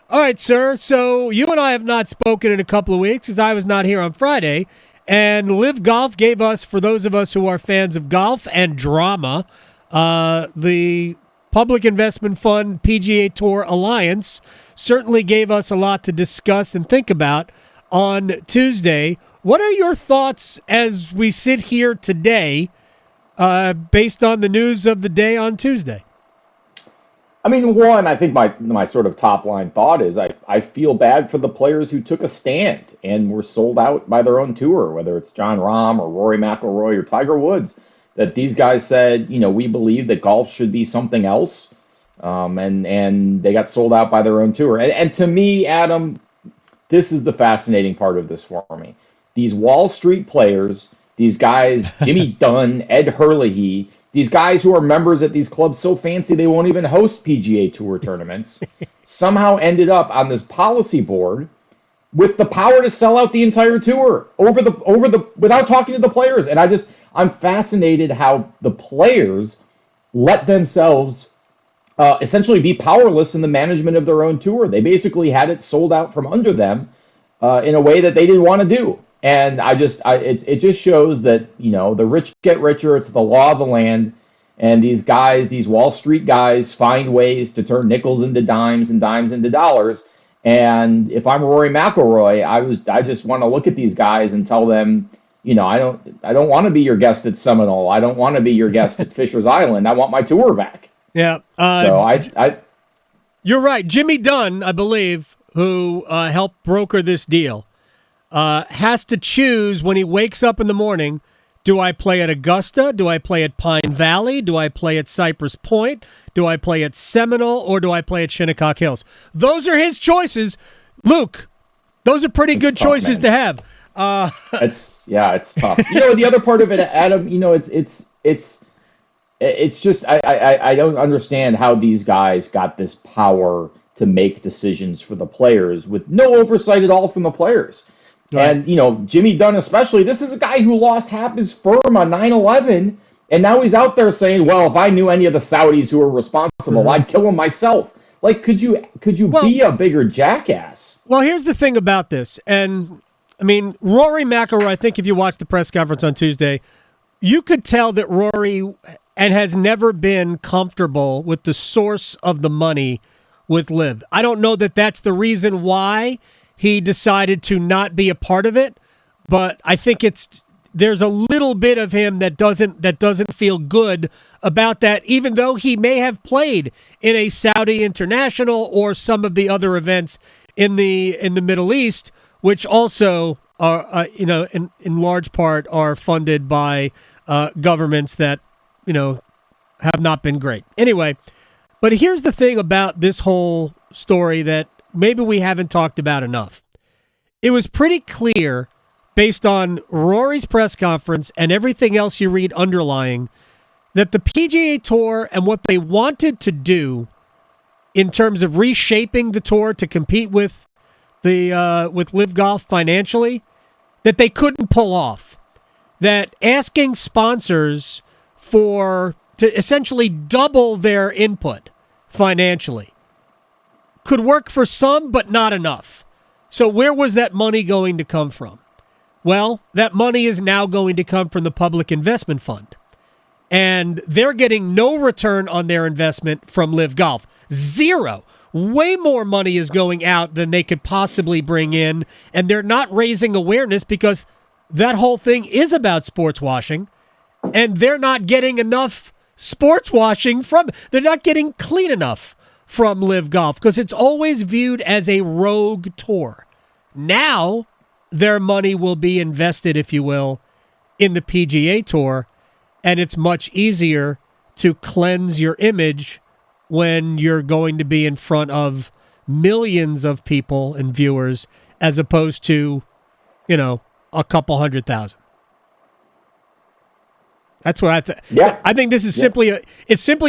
All right, sir. So you and I have not spoken in a couple of weeks because I was not here on Friday. And Live Golf gave us, for those of us who are fans of golf and drama, the Public Investment Fund PGA Tour Alliance certainly gave us a lot to discuss and think about on Tuesday. What are your thoughts as we sit here today based on the news of the day on Tuesday? I mean, one, I think my sort of top line thought is I feel bad for the players who took a stand and were sold out by their own tour, whether it's Jon Rahm or Rory McIlroy or Tiger Woods, that these guys said, we believe that golf should be something else, and they got sold out by their own tour. And to me, Adam, this is the fascinating part of this for me. These Wall Street players, these guys, Jimmy Dunn, Ed Hurley, these guys who are members at these clubs so fancy they won't even host PGA Tour tournaments, somehow ended up on this policy board with the power to sell out the entire tour without talking to the players. And I'm fascinated how the players let themselves essentially be powerless in the management of their own tour. They basically had it sold out from under them in a way that they didn't want to do. And it just shows that, the rich get richer. It's the law of the land. And these guys, these Wall Street guys, find ways to turn nickels into dimes and dimes into dollars. And if I'm Rory McIlroy, I just want to look at these guys and tell them, I don't want to be your guest at Seminole. I don't want to be your guest at Fisher's Island. I want my tour back. Yeah. You're right. Jimmy Dunn, I believe, who helped broker this deal, has to choose when he wakes up in the morning. Do I play at Augusta? Do I play at Pine Valley? Do I play at Cypress Point? Do I play at Seminole? Or do I play at Shinnecock Hills? Those are his choices. Luke, those are pretty good choices to have. It's tough. The other part of it, Adam, it's just I don't understand how these guys got this power to make decisions for the players with no oversight at all from the players. Right. And, Jimmy Dunn especially, this is a guy who lost half his firm on 9/11, and now he's out there saying, well, if I knew any of the Saudis who were responsible, I'd kill them myself. Like, could you be a bigger jackass? Well, here's the thing about this. And, I mean, Rory McIlroy, I think if you watched the press conference on Tuesday, you could tell that Rory has never been comfortable with the source of the money with LIV. I don't know that that's the reason why he decided to not be a part of it, but I think there's a little bit of him that doesn't feel good about that, even though he may have played in a Saudi International or some of the other events in the Middle East, which also are in large part are funded by governments that have not been great. Anyway, but here's the thing about this whole story that maybe we haven't talked about enough. It was pretty clear, based on Rory's press conference and everything else you read underlying, that the PGA Tour and what they wanted to do in terms of reshaping the tour to compete with with LIV Golf financially, that they couldn't pull off. That asking sponsors to essentially double their input financially could work for some, but not enough. So where was that money going to come from? Well, that money is now going to come from the Public Investment Fund. And they're getting no return on their investment from LIV Golf. Zero. Way more money is going out than they could possibly bring in. And they're not raising awareness because that whole thing is about sports washing. And they're not getting enough sports washing they're not getting clean enough from LIV Golf because it's always viewed as a rogue tour. Now, their money will be invested, if you will, in the PGA Tour, and it's much easier to cleanse your image when you're going to be in front of millions of people and viewers as opposed to, a couple 100,000. That's what I think. Yeah. I think this is simply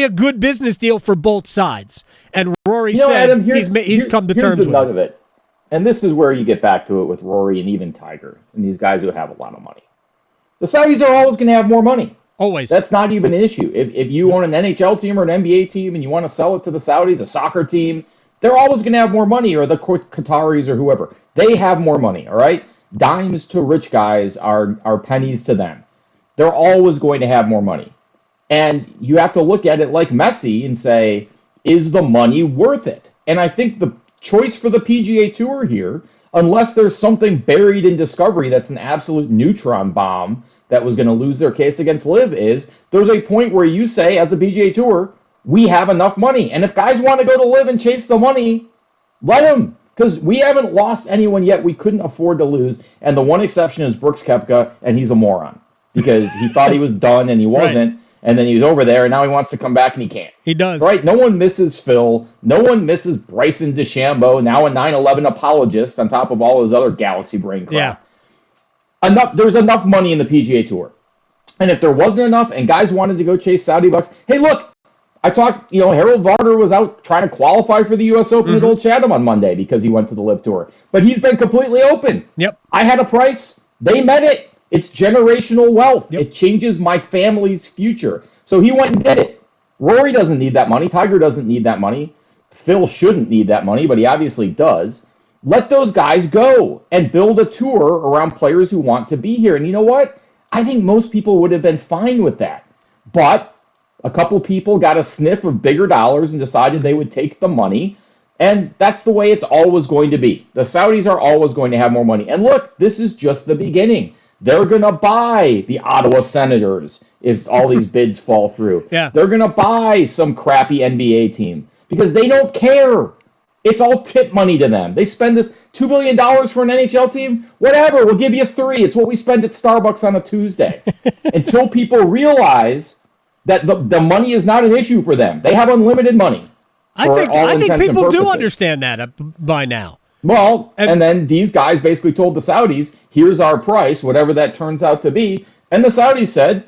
a good business deal for both sides. And Rory said Adam, he's come to terms with it. Of it. And this is where you get back to it with Rory and even Tiger and these guys who have a lot of money. The Saudis are always going to have more money. Always. That's not even an issue. If you own an NHL team or an NBA team and you want to sell it to the Saudis, a soccer team, They're always going to have more money, or the Qataris or whoever. They have more money, all right? Dimes to rich guys are pennies to them. They're always going to have more money. And you have to look at it like Messi and say, is the money worth it? And I think the choice for the PGA Tour here, unless there's something buried in discovery that's an absolute neutron bomb that was going to lose their case against LIV, is there's a point where you say, as the PGA Tour, we have enough money. And if guys want to go to LIV and chase the money, let them. Because we haven't lost anyone yet we couldn't afford to lose. And the one exception is Brooks Koepka, and he's a moron. Because he thought he was done, and he wasn't. Right. And then he was over there, and now he wants to come back, and he can't. He does. Right? No one misses Phil. No one misses Bryson DeChambeau, now a 9/11 apologist on top of all his other galaxy brain crap. Yeah. There's enough money in the PGA Tour. And if there wasn't enough, and guys wanted to go chase Saudi bucks, hey, look, I talked, Harold Varner was out trying to qualify for the U.S. Open with Old Chatham on Monday because he went to the LIV Tour. But he's been completely open. Yep. I had a price. They met it. It's generational wealth. Yep. It changes my family's future. So he went and did it. Rory doesn't need that money. Tiger doesn't need that money. Phil shouldn't need that money, but he obviously does. Let those guys go and build a tour around players who want to be here. And you know what? I think most people would have been fine with that. But a couple people got a sniff of bigger dollars and decided they would take the money. And that's the way it's always going to be. The Saudis are always going to have more money. And look, this is just the beginning. They're going to buy the Ottawa Senators if all these bids fall through. Yeah. They're going to buy some crappy NBA team because they don't care. It's all tip money to them. They spend this $2 billion for an NHL team. Whatever, we'll give you 3. It's what we spend at Starbucks on a Tuesday. Until people realize that the money is not an issue for them. They have unlimited money. I think people do understand that by now. Well, and then these guys basically told the Saudis, here's our price, whatever that turns out to be. And the Saudis said,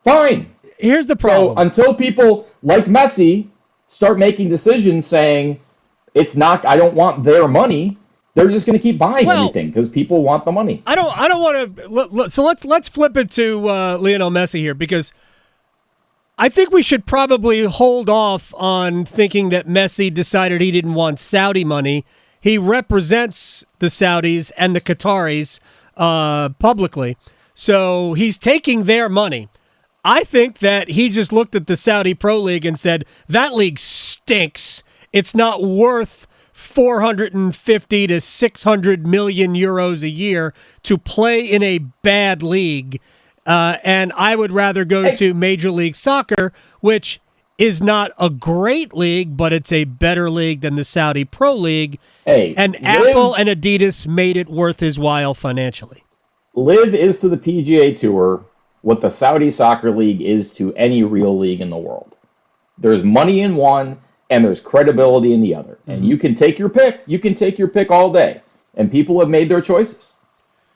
fine. Here's the problem. So until people like Messi start making decisions saying, I don't want their money, they're just going to keep buying everything because people want the money. I don't want to. So let's flip it to Lionel Messi here, because I think we should probably hold off on thinking that Messi decided he didn't want Saudi money. He represents the Saudis and the Qataris publicly, so he's taking their money. I think that he just looked at the Saudi Pro League and said, that league stinks. It's not worth 450 to 600 million euros a year to play in a bad league. And I would rather go to Major League Soccer, which is not a great league, but it's a better league than the Saudi Pro League. And Apple and Adidas made it worth his while financially. LIV is to the PGA Tour what the Saudi Soccer League is to any real league in the world. There's money in one, and there's credibility in the other. And you can take your pick. You can take your pick all day. And people have made their choices.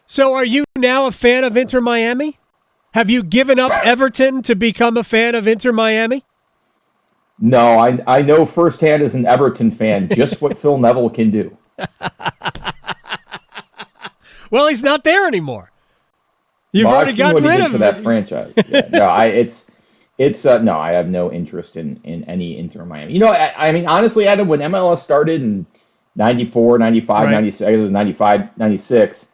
So are you now a fan of Inter Miami? Have you given up Everton to become a fan of Inter Miami? No, I know firsthand as an Everton fan just what Phil Neville can do. Well, he's not there anymore. You've already gotten rid of that franchise. Yeah, no, I have no interest in any Inter Miami. I mean, honestly, Adam, when MLS started in 94, 95, right. 96, I guess it was 95, 96,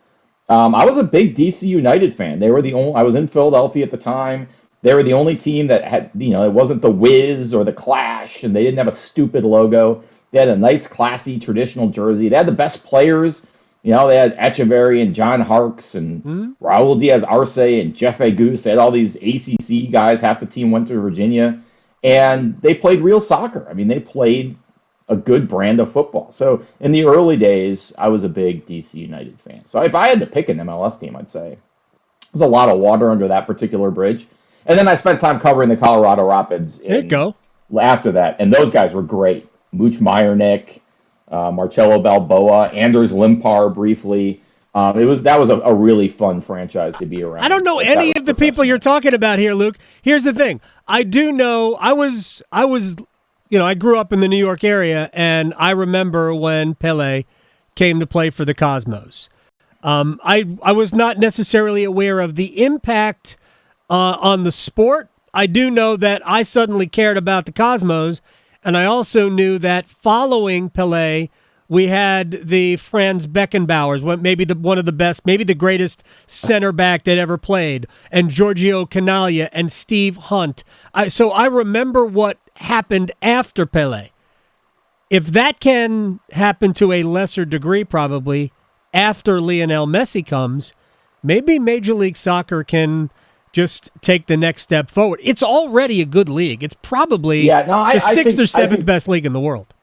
I was a big DC United fan. They were the only. I was in Philadelphia at the time. They were the only team that had, it wasn't the Wiz or the Clash, and they didn't have a stupid logo. They had a nice, classy, traditional jersey. They had the best players. They had Echeverry and John Harkes and Raul Diaz-Arce and Jeff Agus. They had all these ACC guys. Half the team went to Virginia. And they played real soccer. I mean, they played a good brand of football. So in the early days, I was a big DC United fan. So if I had to pick an MLS team, I'd say there's a lot of water under that particular bridge. And then I spent time covering the Colorado Rapids. There you go. After that. And those guys were great. Mooch Meyernick, Marcelo Balboa, Anders Limpar briefly. That was a really fun franchise to be around. I don't know any of the people you're talking about here, Luke. Here's the thing. I do know I grew up in the New York area, and I remember when Pele came to play for the Cosmos. I was not necessarily aware of the impact on the sport. I do know that I suddenly cared about the Cosmos, And I also knew that following Pelé, we had the Franz Beckenbauers, maybe one of the best, maybe the greatest center back that ever played, and Giorgio Canaglia and Steve Hunt. So I remember what happened after Pelé. If that can happen to a lesser degree, probably after Lionel Messi comes, maybe Major League Soccer can just take the next step forward. It's already a good league. It's probably the sixth or seventh best league in the world.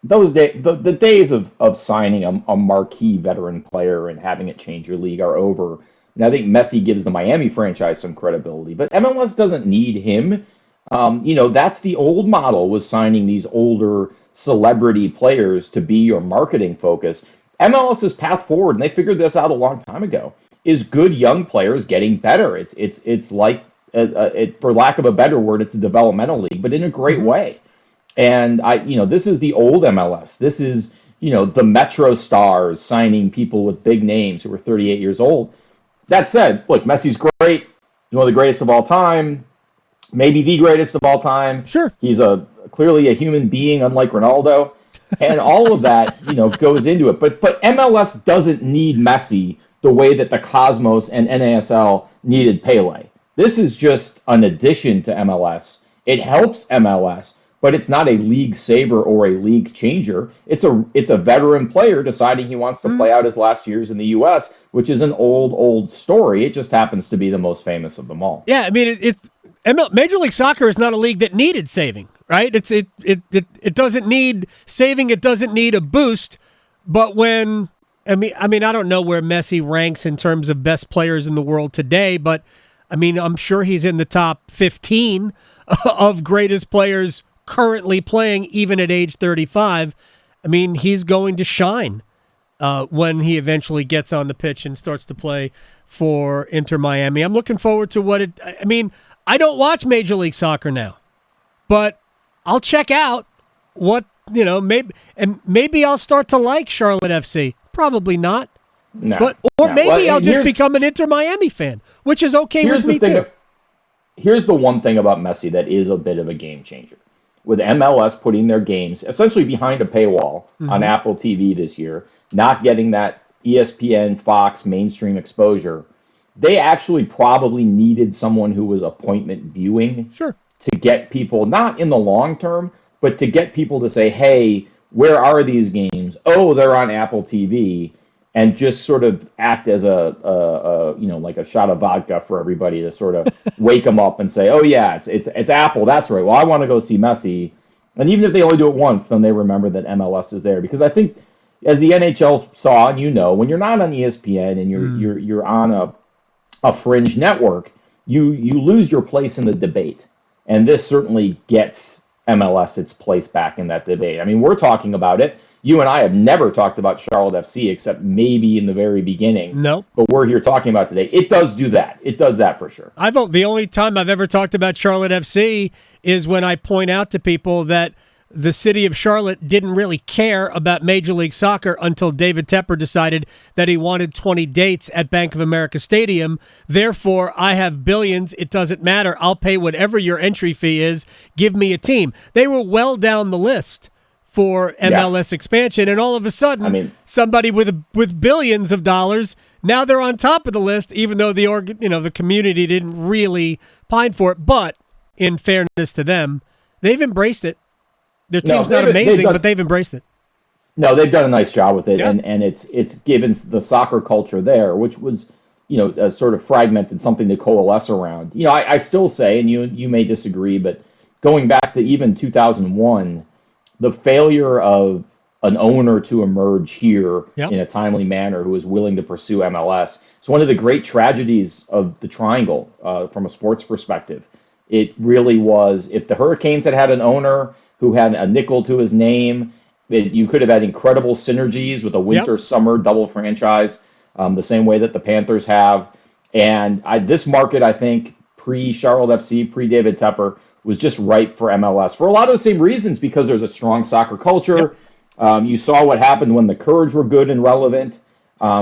Those days, the days of signing a marquee veteran player and having it change your league are over. And I think Messi gives the Miami franchise some credibility, but MLS doesn't need him. That's the old model, was signing these older celebrity players to be your marketing focus. MLS's path forward, and they figured this out a long time ago, is good young players getting better. It's like, for lack of a better word, it's a developmental league, but in a great way. And this is the old MLS. This is, the Metro stars signing people with big names who are 38 years old. That said, look, Messi's great. He's one of the greatest of all time, maybe the greatest of all time. Sure. He's clearly a human being, unlike Ronaldo. And all of that, goes into it. But MLS doesn't need Messi the way that the Cosmos and NASL needed Pele. This is just an addition to MLS. It helps MLS, but it's not a league saver or a league changer. It's a veteran player deciding he wants to play out his last years in the U.S., which is an old story. It just happens to be the most famous of them all. Yeah, I mean, Major League Soccer is not a league that needed saving, right? It doesn't need saving. It doesn't need a boost. But when I don't know where Messi ranks in terms of best players in the world today, but I'm sure he's in the top 15 of greatest players currently playing, even at age 35. He's going to shine when he eventually gets on the pitch and starts to play for Inter Miami. I'm looking forward to I don't watch Major League Soccer now, but I'll check out what, maybe I'll start to like Charlotte FC. Probably not. No. Maybe I'll just become an Inter Miami fan, which is okay with me too. Here's the one thing about Messi that is a bit of a game changer. With MLS putting their games essentially behind a paywall on Apple TV this year, not getting that ESPN, Fox mainstream exposure, they actually probably needed someone who was appointment viewing to get people, not in the long term, but to get people to say, hey, where are these games? Oh, they're on Apple TV, and just sort of act as like a shot of vodka for everybody to sort of wake them up and say, oh yeah, it's Apple. That's right. Well, I want to go see Messi. And even if they only do it once, then they remember that MLS is there, because I think, as the NHL saw, and when you're not on ESPN and you're on a fringe network, you lose your place in the debate. And this certainly gets MLS its place back in that debate. We're talking about it. You and I have never talked about Charlotte FC except maybe in the very beginning. No. But we're here talking about today. It does do that. It does that for sure. The only time I've ever talked about Charlotte FC is when I point out to people that the city of Charlotte didn't really care about Major League Soccer until David Tepper decided that he wanted 20 dates at Bank of America Stadium. Therefore, I have billions. It doesn't matter. I'll pay whatever your entry fee is. Give me a team. They were well down the list for MLS expansion, and all of a sudden, somebody with billions of dollars, now they're on top of the list, even though the community didn't really pine for it. But in fairness to them, they've embraced it. Their team's not amazing, but they've embraced it. No, they've done a nice job with it, and it's given the soccer culture there, which was, a sort of fragmented, something to coalesce around. I still say, and you may disagree, but going back to even 2001, the failure of an owner to emerge here in a timely manner who is willing to pursue MLS, it's one of the great tragedies of the Triangle from a sports perspective. It really was. If the Hurricanes had an owner who had a nickel to his name, you could have had incredible synergies with a winter-summer double franchise, the same way that the Panthers have. And this market, I think, pre-Charlotte FC, pre-David Tepper, was just ripe for MLS for a lot of the same reasons, because there's a strong soccer culture. You saw what happened when the Courage were good and relevant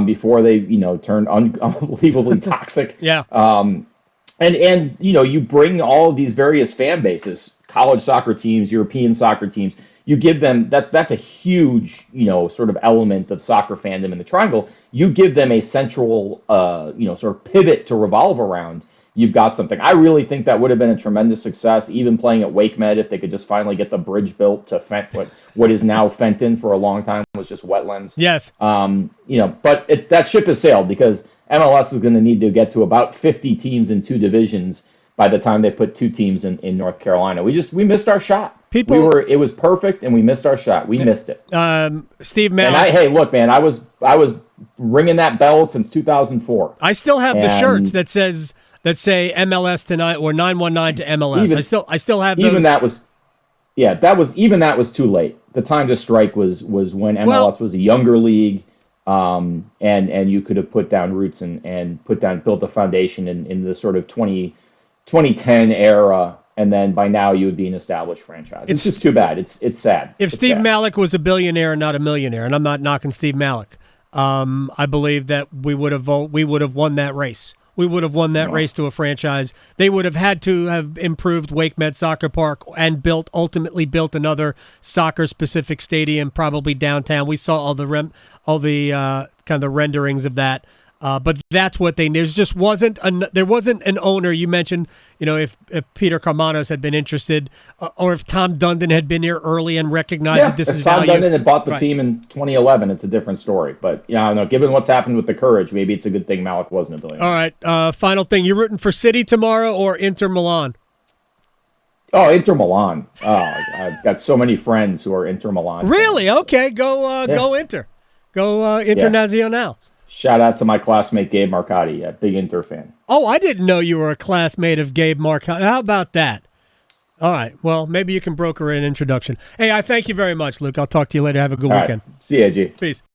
before they, turned unbelievably toxic. Yeah. And you bring all of these various fan bases, college soccer teams, European soccer teams. You give them that's a huge, sort of element of soccer fandom in the triangle. You give them a central, sort of pivot to revolve around. You've got something. I really think that would have been a tremendous success, even playing at Wake Med, if they could just finally get the bridge built to what is now Fenton. For a long time was just wetlands. Yes. But that ship has sailed, because MLS is going to need to get to about 50 teams in 2 divisions by the time they put 2 teams in North Carolina. We missed our shot. It was perfect, and we missed our shot. We missed it. Steve Malik. And hey, look, man, I was ringing that bell since 2004. I still have the shirts that say MLS tonight or 919 to MLS. I still have those. Even that was too late. The time to strike was when MLS was a younger league, and you could have put down roots and built a foundation in the sort of 2010 era. And then by now you would be an established franchise. It's just too bad. It's sad. If Steve Malik was a billionaire and not a millionaire, and I'm not knocking Steve Malik, I believe that we would have won that race. We would have won that race to a franchise. They would have had to have improved Wake Med Soccer Park and ultimately built another soccer-specific stadium, probably downtown. We saw all the kind of the renderings of that. But that's what they need. There wasn't an owner. You mentioned, if Peter Carmanos had been interested, or if Tom Dundon had been here early and recognized that this is value. Tom Dundon had bought the team in 2011, it's a different story. But I don't know. Given what's happened with the Courage, maybe it's a good thing Malik wasn't a billionaire. All right. Final thing: you rooting for City tomorrow or Inter Milan? Oh, Inter Milan. Oh, I've got so many friends who are Inter Milan. Really? Okay. Go Inter. Go Internazionale. Shout out to my classmate Gabe Marcotti, a big Inter fan. Oh, I didn't know you were a classmate of Gabe Marcotti. How about that? All right. Well, maybe you can broker an introduction. Hey, I thank you very much, Luke. I'll talk to you later. Have a good weekend. Right. See you, G. Peace.